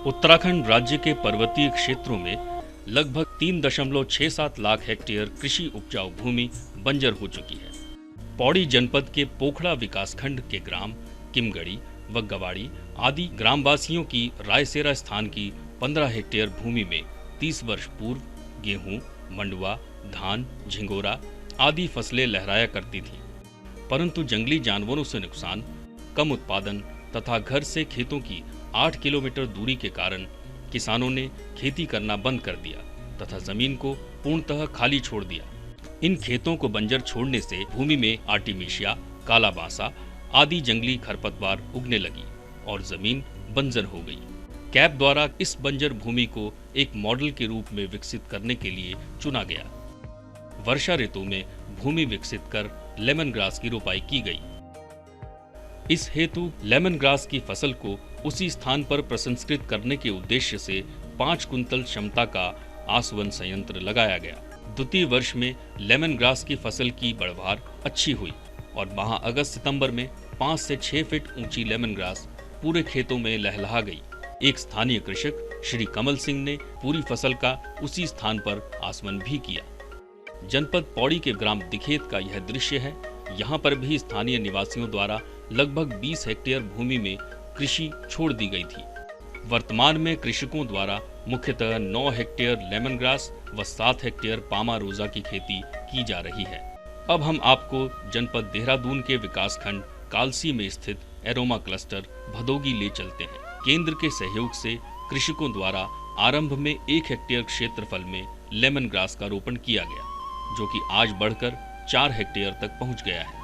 उत्तराखंड राज्य के पर्वतीय क्षेत्रों में लगभग 3.67 लाख हेक्टेयर कृषि उपजाऊ भूमि बंजर हो चुकी है। पौड़ी जनपद के पोखड़ा विकासखंड के ग्राम किमगड़ी व गवाड़ी आदि ग्रामवासियों की रायसेरा स्थान की 15 हेक्टेयर भूमि में 30 वर्ष पूर्व गेहूं, मंडुआ, धान, झिंगोरा आदि फसलें लहराया करती थीं। परंतु जंगली जानवरों से नुकसान, कम उत्पादन तथा घर से खेतों की 8 किलोमीटर दूरी के कारण किसानों ने खेती करना बंद कर दिया तथा जमीन को पूर्णतः खाली छोड़ दिया। इन खेतों को बंजर छोड़ने से भूमि में आर्टिमिशिया, काला बांसा आदि जंगली खरपतवार उगने लगी और जमीन बंजर हो गई। कैब द्वारा इस बंजर भूमि को एक मॉडल के रूप में विकसित करने के लिए चुना गया। वर्षा ऋतु में भूमि विकसित कर लेमन ग्रास की रोपाई की गई। इस हेतु लेमन ग्रास की फसल को उसी स्थान पर प्रसंस्कृत करने के उद्देश्य से 5 कुंतल क्षमता का आसवन संयंत्र लगाया गया। द्वितीय वर्ष में लेमन ग्रास की फसल की बढ़वार अच्छी हुई और माह अगस्त सितंबर में 5 से 6 फीट ऊंची लेमन ग्रास पूरे खेतों में लहलहा गई। एक स्थानीय कृषक श्री कमल सिंह ने पूरी फसल का उसी स्थान पर आसवन भी किया। जनपद पौड़ी के ग्राम दिखेत का यह दृश्य है। यहाँ पर भी स्थानीय निवासियों द्वारा लगभग 20 हेक्टेयर भूमि में कृषि छोड़ दी गई थी। वर्तमान में कृषकों द्वारा मुख्यतः 9 हेक्टेयर लेमन ग्रास व 7 हेक्टेयर पामा रोजा की खेती की जा रही है। अब हम आपको जनपद देहरादून के विकासखंड कालसी में स्थित एरोमा क्लस्टर भदोगी ले चलते हैं। केंद्र के सहयोग से कृषकों द्वारा आरंभ में 1 हेक्टेयर क्षेत्रफल में लेमन ग्रास का रोपण किया गया, जो कि आज बढ़कर 4 हेक्टेयर तक पहुंच गया है।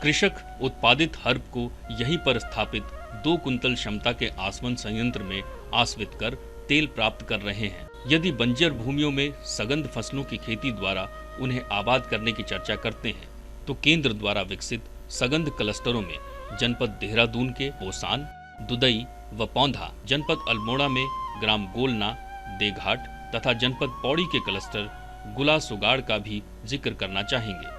कृषक उत्पादित हर्ब को यहीं पर स्थापित 2 कुंतल क्षमता के आसवन संयंत्र में आस्वित कर तेल प्राप्त कर रहे हैं। यदि बंजर भूमियों में सगंध फसलों की खेती द्वारा उन्हें आबाद करने की चर्चा करते हैं, तो केंद्र द्वारा विकसित सगंध क्लस्टरों में जनपद देहरादून के पोसान, दुदई व पौंधा, जनपद अल्मोड़ा में ग्राम गोलना, देघाट तथा जनपद पौड़ी के क्लस्टर गुला सुगाड़ का भी जिक्र करना चाहेंगे।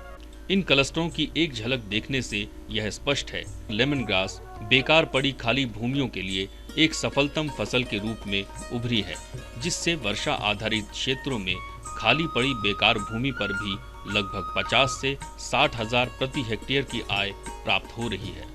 इन क्लस्टरों की एक झलक देखने से यह स्पष्ट है, लेमन ग्रास बेकार पड़ी खाली भूमियों के लिए एक सफलतम फसल के रूप में उभरी है, जिससे वर्षा आधारित क्षेत्रों में खाली पड़ी बेकार भूमि पर भी लगभग 50 से 60 हजार प्रति हेक्टेयर की आय प्राप्त हो रही है।